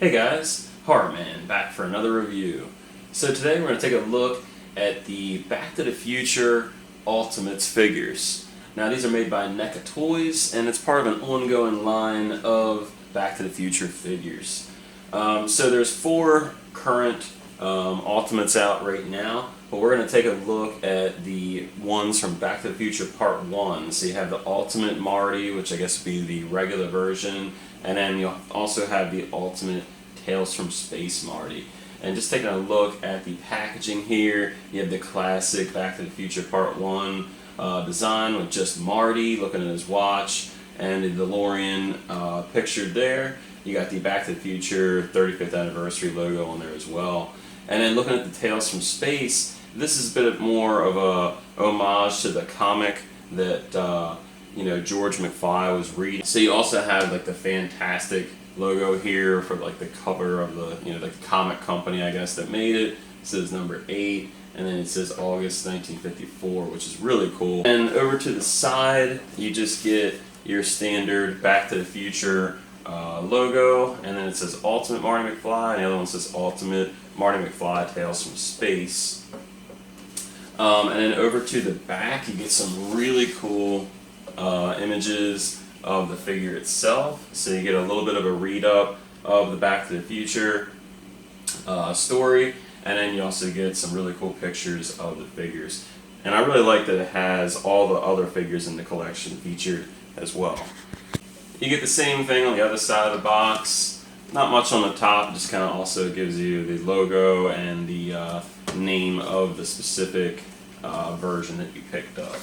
Hey guys, Heartman back for another review. So today we're going to take a look at the Back to the Future Ultimates figures. Now these are made by NECA Toys and it's part of an ongoing line of Back to the Future figures. So there's 4 current Ultimates out right now, but we're going to take a look at the ones from Back to the Future Part 1. So you have the Ultimate Marty, which I guess would be the regular version, and then you'll also have the Ultimate Tales from Space Marty. And just taking a look at the packaging here, you have the classic Back to the Future Part 1 design with just Marty looking at his watch and the DeLorean pictured there. You got the Back to the Future 35th anniversary logo on there as well. And then looking at the Tales from Space, this is a bit more of a homage to the comic that George McFly was reading. So you also have like the Fantastic logo here for like the cover of the comic company, I guess, that made it. It says number 8, and then it says August 1954, which is really cool. And over to the side, you just get your standard Back to the Future logo, and then it says Ultimate Marty McFly, and the other one says Ultimate Marty McFly Tales from Space. And then over to the back, you get some really cool images of the figure itself. So you get a little bit of a read-up of the Back to the Future story, and then you also get some really cool pictures of the figures. And I really like that it has all the other figures in the collection featured as well. You get the same thing on the other side of the box. Not much on the top, just kind of also gives you the logo and the name of the specific version that you picked up.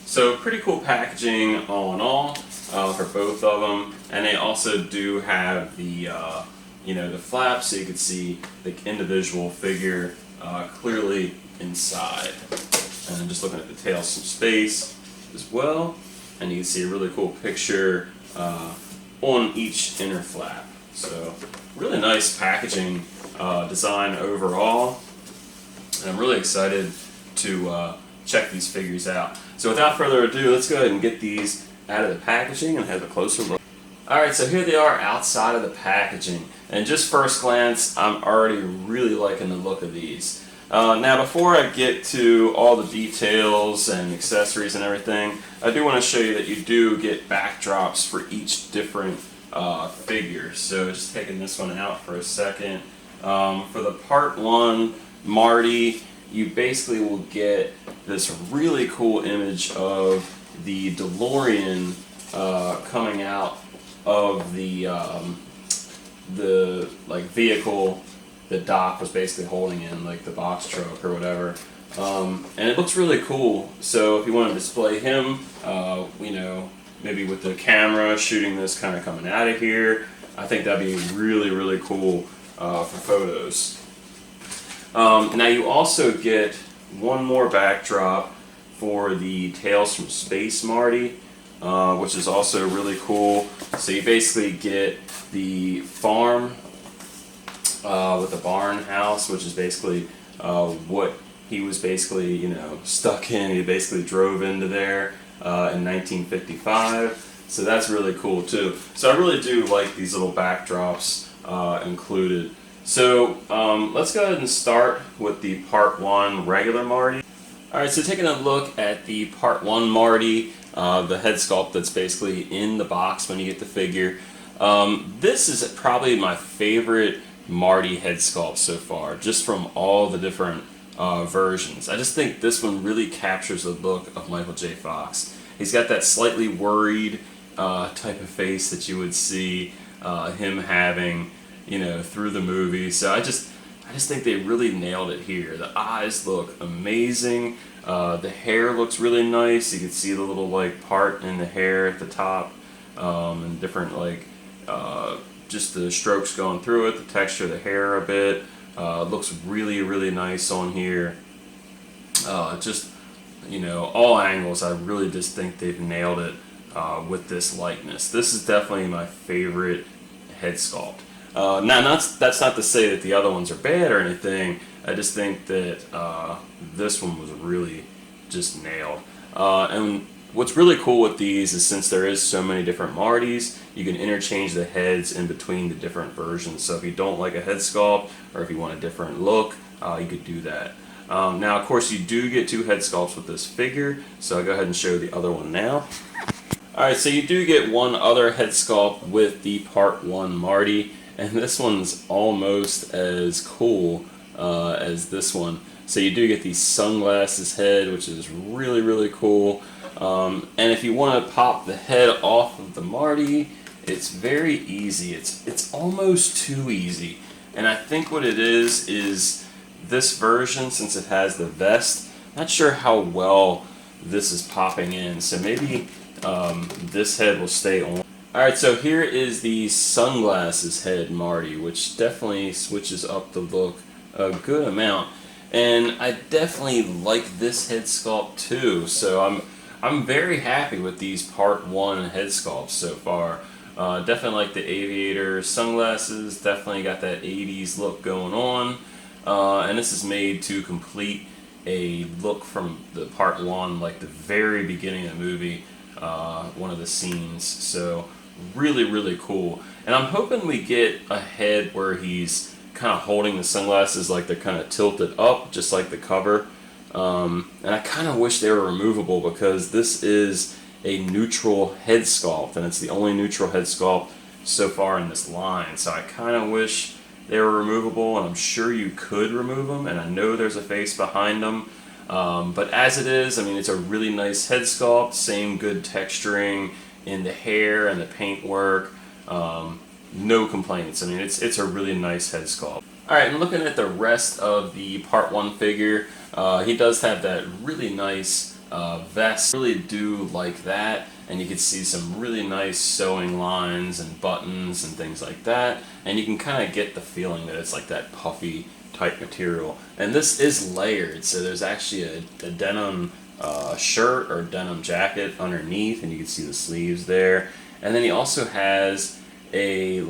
So pretty cool packaging all in all for both of them, and they also do have the the flaps so you can see the individual figure clearly inside. And then just looking at the Tales from Space as well, and you can see a really cool picture on each inner flap. So really nice packaging design overall, and I'm really excited to check these figures out. So without further ado, let's go ahead and get these out of the packaging and have a closer look. Alright, so here they are outside of the packaging, and just first glance, I'm already really liking the look of these. Now before I get to all the details and accessories and everything, I do want to show you that you do get backdrops for each different figure. So just taking this one out for a second. For the Part 1 Marty, you basically will get this really cool image of the DeLorean coming out of the vehicle that Doc was basically holding in, like the box truck or whatever. And it looks really cool. So if you want to display him, maybe with the camera shooting this kind of coming out of here, I think that'd be really, really cool for photos. Now you also get one more backdrop for the Tales from Space Marty, which is also really cool. So you basically get the farm with the barn house, which is basically what he was basically stuck in. He basically drove into there in 1955. So that's really cool too. So I really do like these little backdrops included. So let's go ahead and start with the Part 1 regular Marty. Alright, so taking a look at the Part 1 Marty, the head sculpt that's basically in the box when you get the figure. This is probably my favorite Marty head sculpt so far, just from all the different versions. I just think this one really captures the look of Michael J. Fox. He's got that slightly worried type of face that you would see him having through the movie. So I just think they really nailed it here. The eyes look amazing. The hair looks really nice. You can see the little part in the hair at the top, and different just the strokes going through it, the texture of the hair a bit. Looks really, really nice on here. Just all angles. I really just think they've nailed it with this likeness. This is definitely my favorite head sculpt. Now that's not to say that the other ones are bad or anything. I just think that this one was really just nailed. And What's really cool with these is since there is so many different Martys, you can interchange the heads in between the different versions. So if you don't like a head sculpt or if you want a different look, you could do that. Now, of course, you do get 2 head sculpts with this figure, so I'll go ahead and show the other one now. Alright, so you do get one other head sculpt with the Part 1 Marty, and this one's almost as cool as this one. So you do get the sunglasses head, which is really, really cool. And if you want to pop the head off of the Marty, it's very easy. It's almost too easy. And I think what it is this version, since it has the vest, not sure how well this is popping in. So maybe this head will stay on. Alright, so here is the sunglasses head Marty, which definitely switches up the look a good amount. And I definitely like this head sculpt too. So I'm very happy with these Part 1 head sculpts so far. Definitely like the aviator sunglasses, definitely got that 80s look going on. And this is made to complete a look from the Part 1, like the very beginning of the movie, one of the scenes. So really, really cool. And I'm hoping we get a head where he's kind of holding the sunglasses like they're kind of tilted up, just like the cover. And I kind of wish they were removable because this is a neutral head sculpt, and it's the only neutral head sculpt so far in this line. So I kind of wish they were removable, and I'm sure you could remove them, and I know there's a face behind them. But as it is, I mean, it's a really nice head sculpt, same good texturing in the hair and the paint work. No complaints. I mean, it's a really nice head sculpt. Alright, and looking at the rest of the Part 1 figure, he does have that really nice vest. Really do like that, and you can see some really nice sewing lines and buttons and things like that, and you can kind of get the feeling that it's like that puffy type material. And this is layered, so there's actually a denim shirt or denim jacket underneath, and you can see the sleeves there. And then he also has a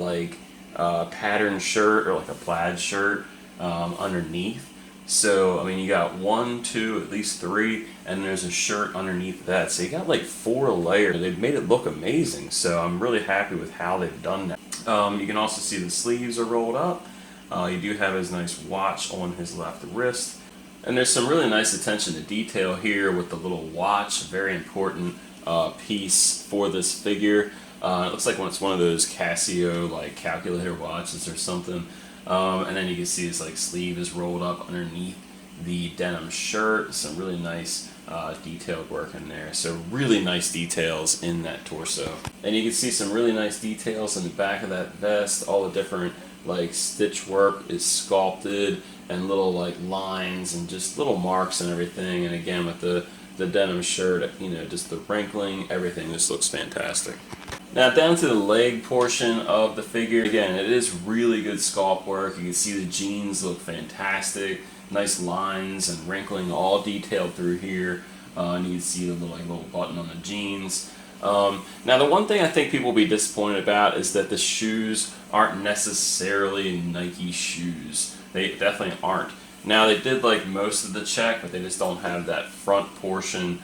patterned shirt or like a plaid shirt underneath. So I mean, you got 1, 2, at least 3, and there's a shirt underneath that. So you got like 4 layers. They've made it look amazing. So I'm really happy with how they've done that. You can also see the sleeves are rolled up. You do have his nice watch on his left wrist. And there's some really nice attention to detail here with the little watch, very important piece for this figure. It looks like it's one of those Casio like calculator watches or something. And then you can see his like sleeve is rolled up underneath the denim shirt. Some really nice detailed work in there. So really nice details in that torso. And you can see some really nice details in the back of that vest. All the different like stitch work is sculpted, and little like lines and just little marks and everything. And again, with the denim shirt, you know, just the wrinkling, everything just looks fantastic. Now down to the leg portion of the figure. Again, it is really good sculpt work. You can see the jeans look fantastic. Nice lines and wrinkling all detailed through here. And you can see the little button on the jeans. Now the one thing I think people will be disappointed about is that the shoes aren't necessarily Nike shoes. They definitely aren't. Now they did like most of the check, but they just don't have that front portion.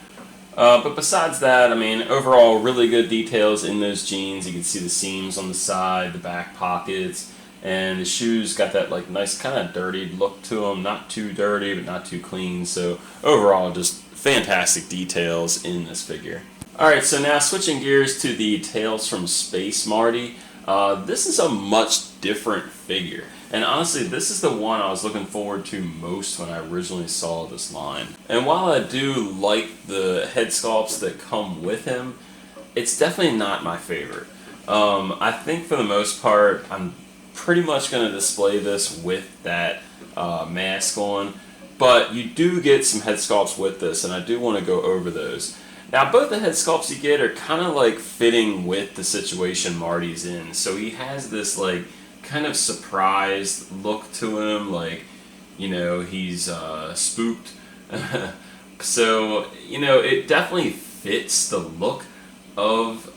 But besides that, I mean, overall, really good details in those jeans. You can see the seams on the side, the back pockets, and the shoes got that like nice kind of dirtied look to them. Not too dirty, but not too clean. So overall, just fantastic details in this figure. Alright, so now switching gears to the Tales from Space Marty. This is a much different figure. And honestly, this is the one I was looking forward to most when I originally saw this line. And while I do like the head sculpts that come with him, it's definitely not my favorite. I think for the most part, I'm pretty much going to display this with that mask on. But you do get some head sculpts with this, and I do want to go over those. Now, both the head sculpts you get are kind of like fitting with the situation Marty's in. So he has this like kind of surprised look to him, like, you know, he's spooked. So, you know, it definitely fits the look of,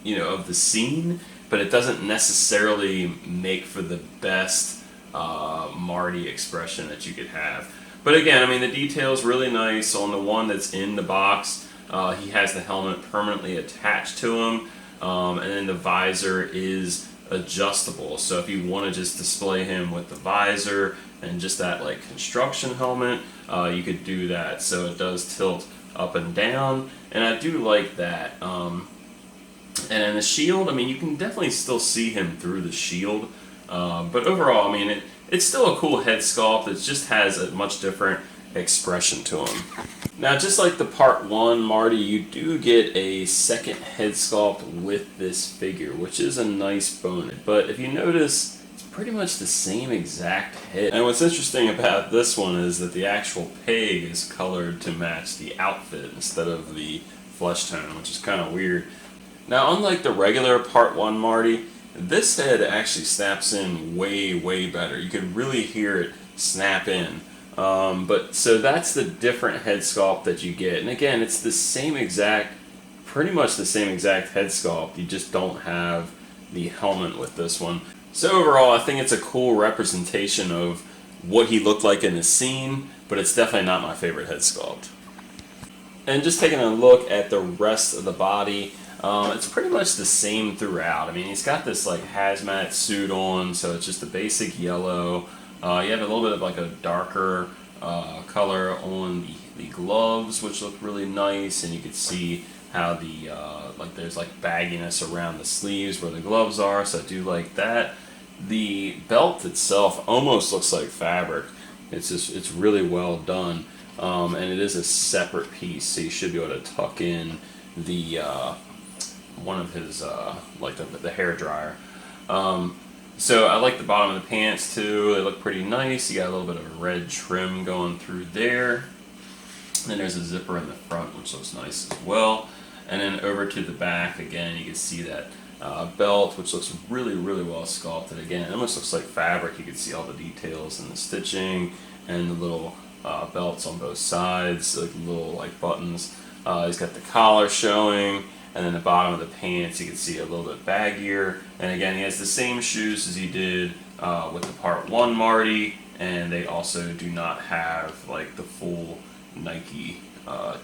you know, of the scene, but it doesn't necessarily make for the best Marty expression that you could have. But again, I mean, the detail's really nice on the one that's in the box. he has the helmet permanently attached to him, and then the visor is adjustable. So if you want to just display him with the visor and just that like construction helmet, you could do that. So it does tilt up and down, and I do like that. And in the shield, I mean, you can definitely still see him through the shield, but overall, I mean, it's still a cool head sculpt. It just has a much different expression to him. Now, just like the Part 1 Marty, you do get a second head sculpt with this figure, which is a nice bonus. But if you notice, it's pretty much the same exact head. And what's interesting about this one is that the actual peg is colored to match the outfit instead of the flesh tone, which is kind of weird. Now, unlike the regular Part 1 Marty, this head actually snaps in way, way better. You can really hear it snap in. But so that's the different head sculpt that you get. And again, it's the same exact, pretty much the same exact head sculpt. You just don't have the helmet with this one. So overall, I think it's a cool representation of what he looked like in the scene, but it's definitely not my favorite head sculpt. And just taking a look at the rest of the body, it's pretty much the same throughout. I mean, he's got this like hazmat suit on, so it's just a basic yellow. You have a little bit of like a darker color on the gloves, which look really nice, and you can see how the like there's like bagginess around the sleeves where the gloves are, so I do like that. The belt itself almost looks like fabric. It's really well done, and it is a separate piece, so you should be able to tuck in the one of his like the hair dryer. So I like the bottom of the pants too. They look pretty nice. You got a little bit of a red trim going through there. And then there's a zipper in the front, which looks nice as well. And then over to the back, again, you can see that belt, which looks really, really well sculpted. Again, it almost looks like fabric. You can see all the details and the stitching and the little belts on both sides, like little like buttons. He's got the collar showing. And then the bottom of the pants, you can see a little bit baggier. And again, he has the same shoes as he did with the Part 1 Marty, and they also do not have like the full Nike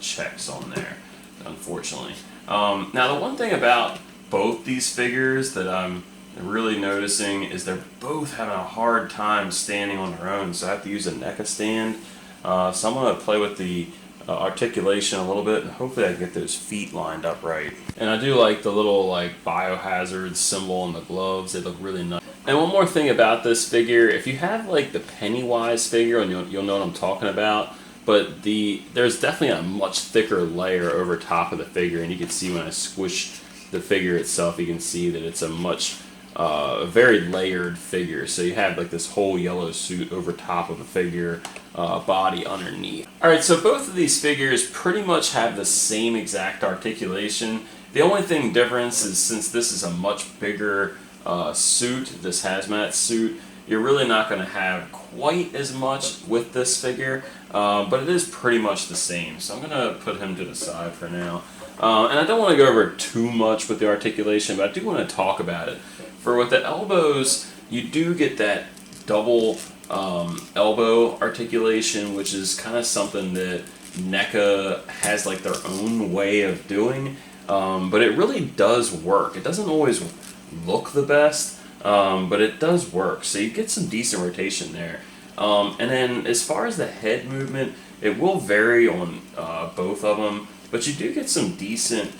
checks on there, unfortunately. Now, the one thing about both these figures that I'm really noticing is they're both having a hard time standing on their own, so I have to use a NECA stand. So I'm going to play with the articulation a little bit, and hopefully I can get those feet lined up right. And I do like the little like biohazard symbol on the gloves. They look really nice. And one more thing about this figure, if you have like the Pennywise figure, and you'll know what I'm talking about, but there's definitely a much thicker layer over top of the figure, and you can see when I squish the figure itself, you can see that it's a much very layered figure. So you have like this whole yellow suit over top of the figure, body underneath. Alright, so both of these figures pretty much have the same exact articulation. The only thing difference is since this is a much bigger suit, this hazmat suit, you're really not going to have quite as much with this figure, but it is pretty much the same. So I'm going to put him to the side for now. And I don't want to go over too much with the articulation, but I do want to talk about it. For with the elbows, you do get that double elbow articulation, which is kind of something that NECA has like their own way of doing, but it really does work. It doesn't always look the best, but it does work, so you get some decent rotation there. And then as far as the head movement, it will vary on both of them, but you do get some decent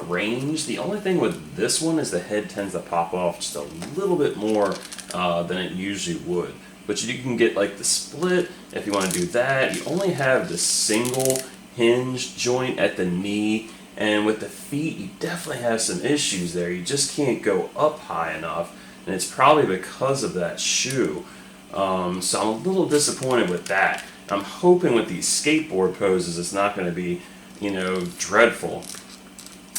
range. The only thing with this one is the head tends to pop off just a little bit more than it usually would. But you can get like the split if you want to do that. You only have the single hinge joint at the knee, and with the feet you definitely have some issues there. You just can't go up high enough, and it's probably because of that shoe. So I'm a little disappointed with that. I'm hoping with these skateboard poses it's not going to be, you know, dreadful.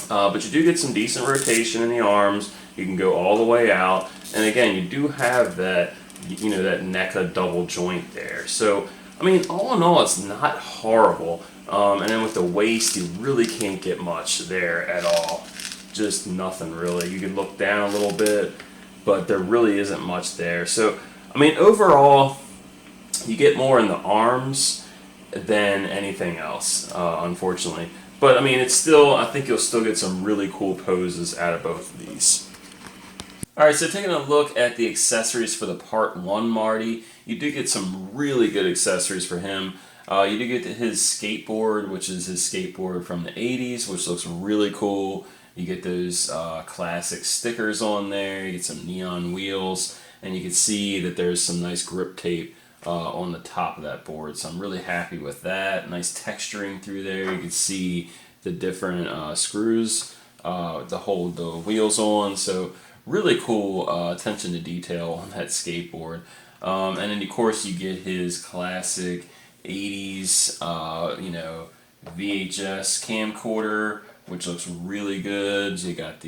But you do get some decent rotation in the arms. You can go all the way out, and again, you do have that, you know, that NECA double joint there. So, I mean, all in all, it's not horrible. And then with the waist, you really can't get much there at all. Just nothing really. You can look down a little bit, but there really isn't much there. So, I mean, overall, you get more in the arms than anything else, unfortunately. But I mean, it's still, I think you'll still get some really cool poses out of both of these. Alright, so taking a look at the accessories for the Part 1 Marty, you do get some really good accessories for him. You do get his skateboard, which is his skateboard from the 80s, which looks really cool. You get those classic stickers on there, you get some neon wheels, and you can see that there's some nice grip tape on the top of that board. So I'm really happy with that. Nice texturing through there. You can see the different screws to hold the wheels on. So really cool attention to detail on that skateboard. And then of course you get his classic 80s, VHS camcorder, which looks really good. You got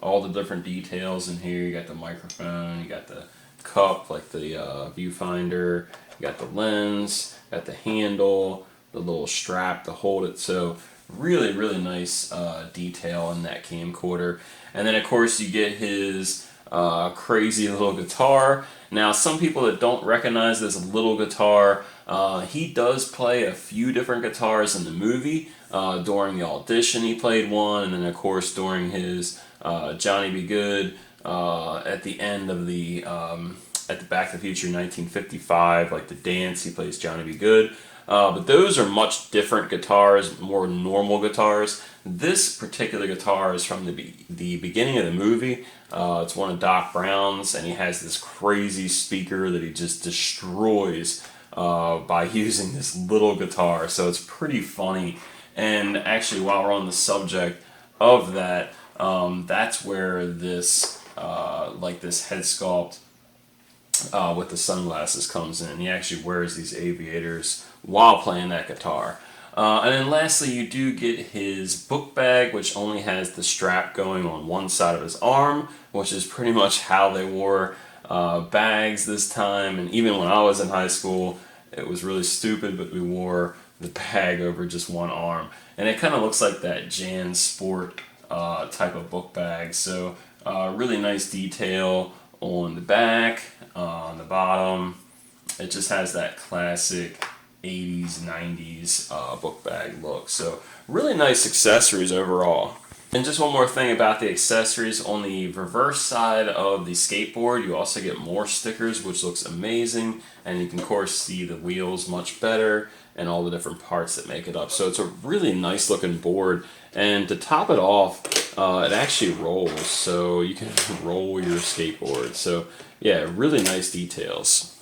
all the different details in here. You got the microphone, you got the cup, like the viewfinder, you got the lens, got the handle, the little strap to hold it. So really, really nice detail in that camcorder. And then of course you get his crazy little guitar. Now some people that don't recognize this little guitar, he does play a few different guitars in the movie. During the audition he played one, and then of course during his Johnny Be Good at the end of the at the Back to the Future 1955, like the dance, he plays Johnny Be Good. But those are much different guitars, more normal guitars. This particular guitar is from the beginning of the movie. It's one of Doc Brown's, and he has this crazy speaker that he just destroys by using this little guitar. So it's pretty funny. And actually, while we're on the subject of that, that's where this this head sculpt with the sunglasses comes in. He actually wears these aviators while playing that guitar. And then lastly, you do get his book bag, which only has the strap going on one side of his arm, which is pretty much how they wore bags this time. And even when I was in high school, it was really stupid, but we wore the bag over just one arm. And it kind of looks like that Jan Sport type of book bag. So really nice detail on the back, on the bottom. It just has that classic 80s, 90s book bag look. So really nice accessories overall. And just one more thing about the accessories. On the reverse side of the skateboard, you also get more stickers, which looks amazing. And you can of course see the wheels much better and all the different parts that make it up. So it's a really nice looking board. And to top it off, it actually rolls. So you can roll your skateboard. So yeah, really nice details.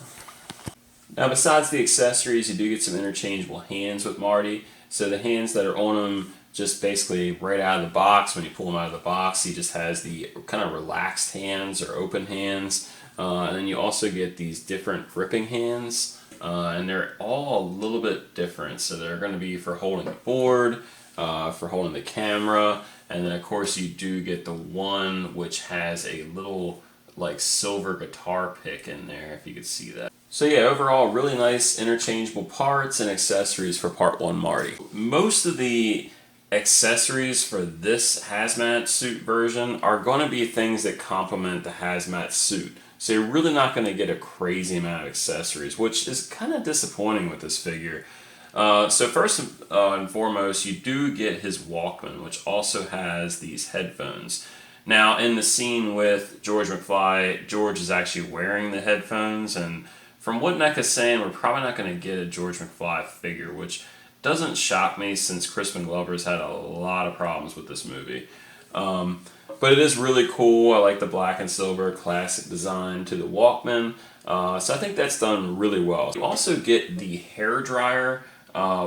Now besides the accessories, you do get some interchangeable hands with Marty. So the hands that are on him, just basically right out of the box, when you pull him out of the box, he just has the kind of relaxed hands or open hands. And then you also get these different gripping hands, and they're all a little bit different. So they're going to be for holding the board, for holding the camera, and then of course you do get the one which has a little like silver guitar pick in there, if you could see that. So yeah, overall really nice interchangeable parts and accessories for Part 1 Marty. Most of the accessories for this hazmat suit version are going to be things that complement the hazmat suit. So you're really not going to get a crazy amount of accessories, which is kind of disappointing with this figure. So first and foremost, you do get his Walkman, which also has these headphones. Now in the scene with George McFly, George is actually wearing the headphones, and from what NECA's saying, we're probably not going to get a George McFly figure, which doesn't shock me since Crispin Glover's had a lot of problems with this movie. But it is really cool. I like the black and silver classic design to the Walkman. So I think that's done really well. You also get the hair dryer,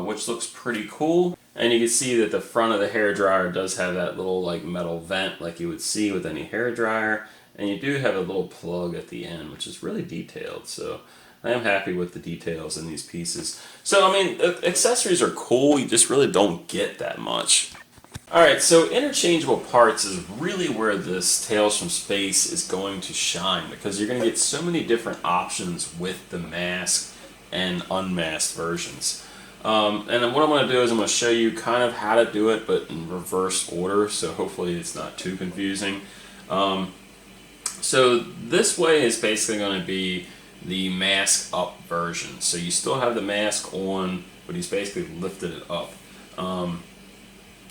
which looks pretty cool. And you can see that the front of the hair dryer does have that little like metal vent like you would see with any hair dryer. And you do have a little plug at the end, which is really detailed. So I am happy with the details in these pieces. So, I mean, accessories are cool, you just really don't get that much. Alright, so interchangeable parts is really where this Tales from Space is going to shine, because you're going to get so many different options with the masked and unmasked versions. And then what I'm going to do is I'm going to show you kind of how to do it, but in reverse order, so hopefully it's not too confusing. So this way is basically going to be the mask up version. So you still have the mask on, but he's basically lifted it up.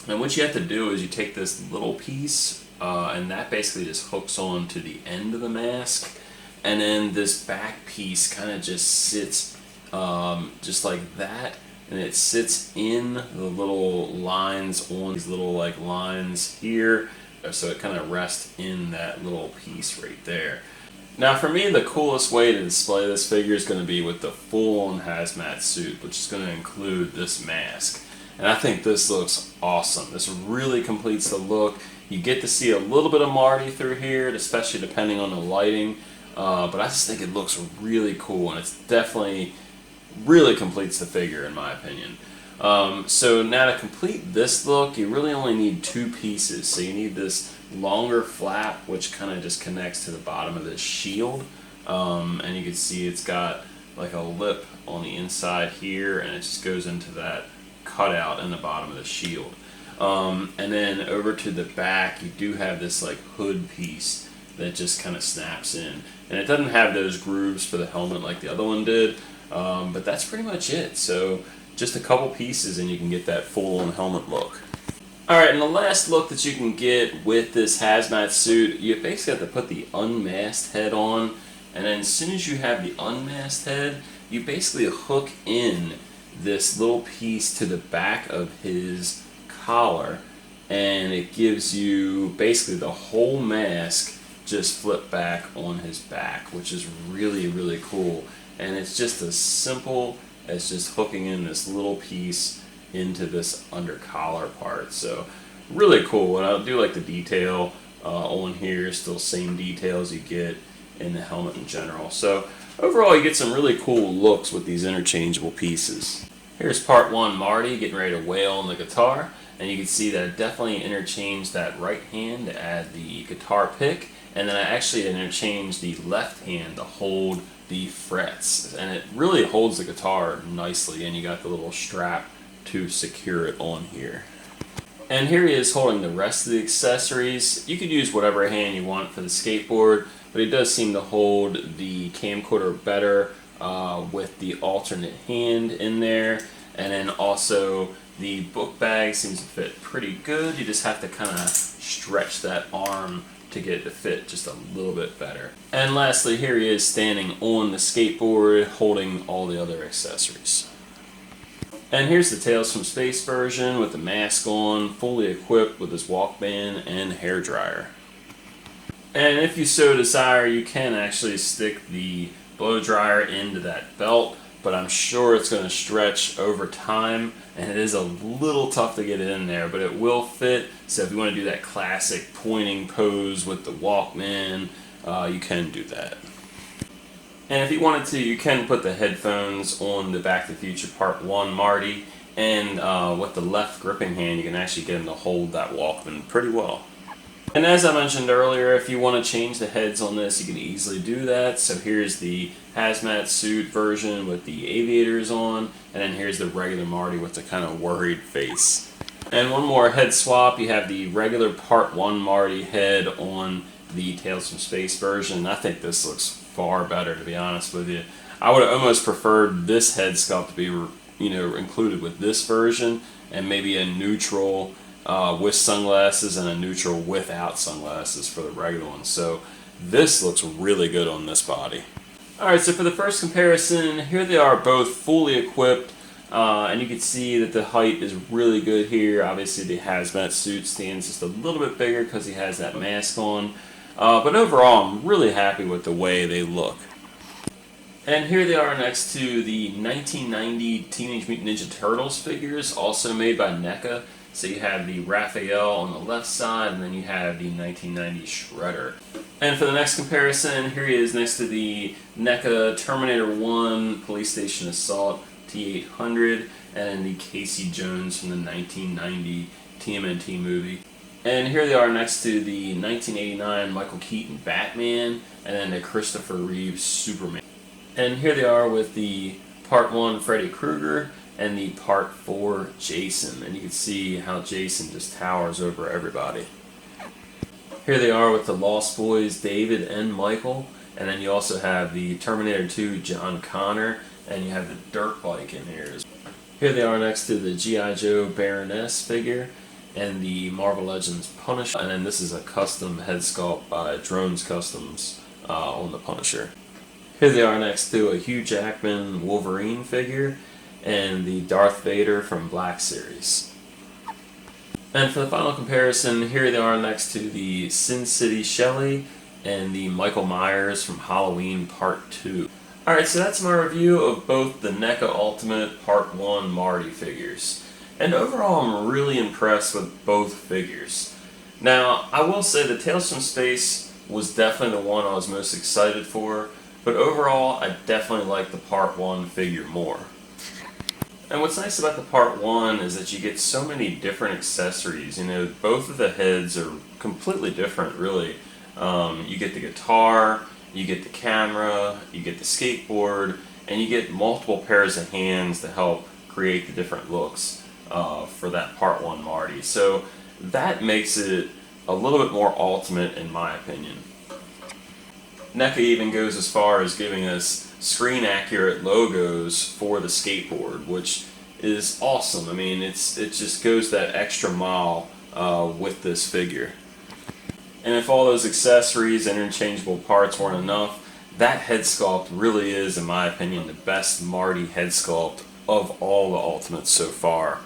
And what you have to do is you take this little piece, and that basically just hooks on to the end of the mask, and then this back piece kind of just sits just like that, and it sits in the little lines on these little like lines here, so it kind of rests in that little piece right there. Now for me, the coolest way to display this figure is going to be with the full-on hazmat suit, which is going to include this mask. And I think this looks awesome. This really completes the look. You get to see a little bit of Marty through here, especially depending on the lighting. But I just think it looks really cool, and it's definitely really completes the figure in my opinion. So now to complete this look, you really only need two pieces. So you need this longer flap, which kind of just connects to the bottom of this shield, and you can see it's got like a lip on the inside here, and it just goes into that cutout in the bottom of the shield. And then over to the back, you do have this like hood piece that just kind of snaps in, and it doesn't have those grooves for the helmet like the other one did, but that's pretty much it. So just a couple pieces and you can get that full-on helmet look. Alright, and the last look that you can get with this hazmat suit, you basically have to put the unmasked head on, and then as soon as you have the unmasked head, you basically hook in this little piece to the back of his collar, and it gives you basically the whole mask just flip back on his back, which is really, really cool. And it's just as simple as just hooking in this little piece into this under collar part. So really cool, and I do like the detail on here, still same details you get in the helmet in general. So overall you get some really cool looks with these interchangeable pieces. Here's part one Marty getting ready to wail on the guitar, and you can see that I definitely interchanged that right hand to add the guitar pick, and then I actually interchanged the left hand to hold the frets, and it really holds the guitar nicely, and you got the little strap to secure it on here. And here he is holding the rest of the accessories. You could use whatever hand you want for the skateboard, but he does seem to hold the camcorder better with the alternate hand in there. And then also the book bag seems to fit pretty good. You just have to kind of stretch that arm to get it to fit just a little bit better. And lastly, here he is standing on the skateboard holding all the other accessories. And here's the Tales from Space version with the mask on, fully equipped with his Walkman and hairdryer. And if you so desire, you can actually stick the blow dryer into that belt, but I'm sure it's going to stretch over time, and it is a little tough to get it in there, but it will fit. So if you want to do that classic pointing pose with the Walkman, you can do that. And if you wanted to, you can put the headphones on the Back to the Future Part 1 Marty, and with the left gripping hand, you can actually get him to hold that Walkman pretty well. And as I mentioned earlier, if you want to change the heads on this, you can easily do that. So here's the hazmat suit version with the aviators on, and then here's the regular Marty with the kind of worried face. And one more head swap, you have the regular Part 1 Marty head on the Tales from Space version. I think this looks far better, to be honest with you. I would have almost preferred this head sculpt to be, included with this version, and maybe a neutral with sunglasses and a neutral without sunglasses for the regular one. So this looks really good on this body. Alright, so for the first comparison, here they are both fully equipped, and you can see that the height is really good here. Obviously the hazmat suit stands just a little bit bigger because he has that mask on. But overall, I'm really happy with the way they look. And here they are next to the 1990 Teenage Mutant Ninja Turtles figures, also made by NECA. So you have the Raphael on the left side, and then you have the 1990 Shredder. And for the next comparison, here he is next to the NECA Terminator 1 Police Station Assault T-800, and the Casey Jones from the 1990 TMNT movie. And here they are next to the 1989 Michael Keaton Batman, and then the Christopher Reeve Superman. And here they are with the Part 1 Freddy Krueger and the Part 4 Jason. And you can see how Jason just towers over everybody. Here they are with the Lost Boys David and Michael. And then you also have the Terminator 2 John Connor, and you have the dirt bike in here. Here they are next to the G.I. Joe Baroness figure. and the Marvel Legends Punisher. And then this is a custom head sculpt by Drones Customs on the Punisher. Here they are next to a Hugh Jackman Wolverine figure and the Darth Vader from Black Series. And for the final comparison, here they are next to the Sin City Shelley and the Michael Myers from Halloween Part 2. Alright, so that's my review of both the NECA Ultimate Part 1 Marty figures. And overall, I'm really impressed with both figures. Now, I will say that Tales from Space was definitely the one I was most excited for, but overall, I definitely like the Part 1 figure more. And what's nice about the Part 1 is that you get so many different accessories. You know, both of the heads are completely different, really. You get the guitar, you get the camera, you get the skateboard, and you get multiple pairs of hands to help create the different looks for that Part 1 Marty. So that makes it a little bit more ultimate in my opinion. NECA even goes as far as giving us screen accurate logos for the skateboard, which is awesome. I mean, it just goes that extra mile with this figure. And if all those accessories and interchangeable parts weren't enough, that head sculpt really is, in my opinion, the best Marty head sculpt of all the Ultimates so far.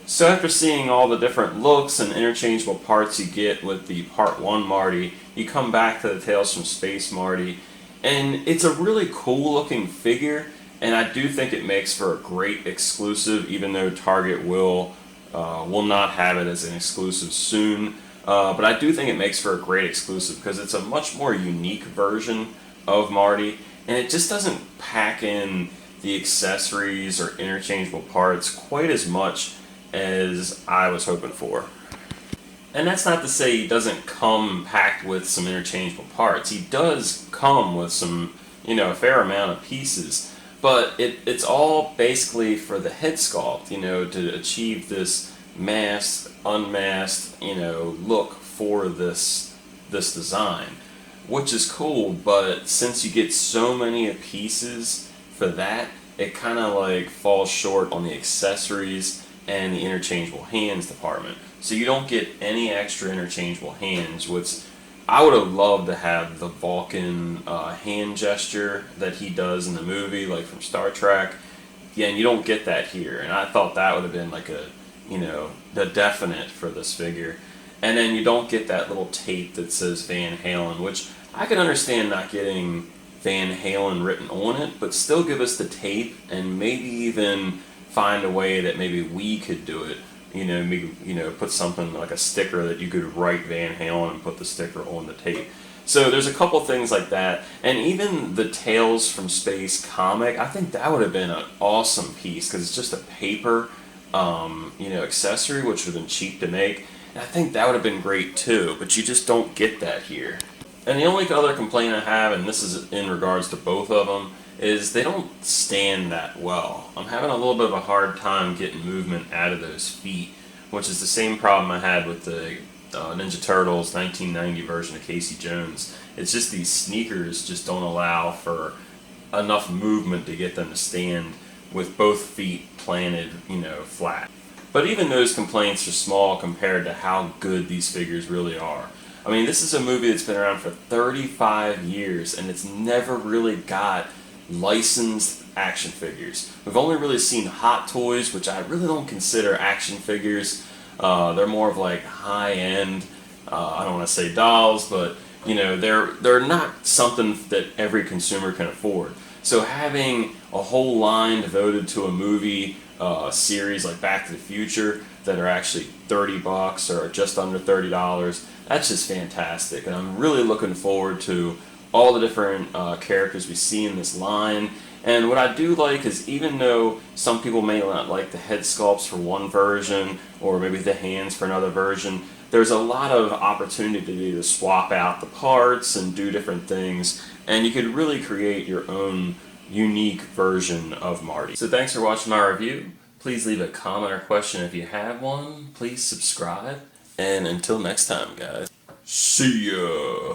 So after seeing all the different looks and interchangeable parts you get with the Part 1 Marty, you come back to the Tales from Space Marty, and it's a really cool looking figure, and I do think it makes for a great exclusive, even though Target will not have it as an exclusive soon. But I do think it makes for a great exclusive because it's a much more unique version of Marty, and it just doesn't pack in the accessories or interchangeable parts quite as much as I was hoping for. And that's not to say he doesn't come packed with some interchangeable parts. He does come with some, a fair amount of pieces, but it's all basically for the head sculpt, to achieve this masked, unmasked, look for this design, which is cool. But since you get so many pieces for that, it kind of like falls short on the accessories and the interchangeable hands department. So you don't get any extra interchangeable hands, which I would have loved to have the Vulcan hand gesture that he does in the movie, like from Star Trek. Yeah, and you don't get that here. And I thought that would have been like the definite for this figure. And then you don't get that little tape that says Van Halen, which I can understand not getting Van Halen written on it, but still give us the tape and maybe even find a way that maybe we could do it. Maybe, put something like a sticker that you could write Van Halen and put the sticker on the tape. So there's a couple things like that. And even the Tales from Space comic, I think that would have been an awesome piece because it's just a paper, accessory, which would have been cheap to make. And I think that would have been great too, but you just don't get that here. And the only other complaint I have, and this is in regards to both of them, is they don't stand that well. I'm having a little bit of a hard time getting movement out of those feet, which is the same problem I had with the Ninja Turtles 1990 version of Casey Jones. It's just these sneakers just don't allow for enough movement to get them to stand with both feet planted, flat. But even those complaints are small compared to how good these figures really are. I mean, this is a movie that's been around for 35 years, and it's never really got licensed action figures. We've only really seen Hot Toys, which I really don't consider action figures. They're more of like high-end, I don't want to say dolls, but they're not something that every consumer can afford. So having a whole line devoted to a movie series like Back to the Future that are actually $30 or just under $30, that's just fantastic. And I'm really looking forward to all the different characters we see in this line. And what I do like is, even though some people may not like the head sculpts for one version or maybe the hands for another version, there's a lot of opportunity to swap out the parts and do different things, and you could really create your own unique version of Marty. So thanks for watching my review. Please leave a comment or question if you have one. Please subscribe, and until next time, guys, see ya.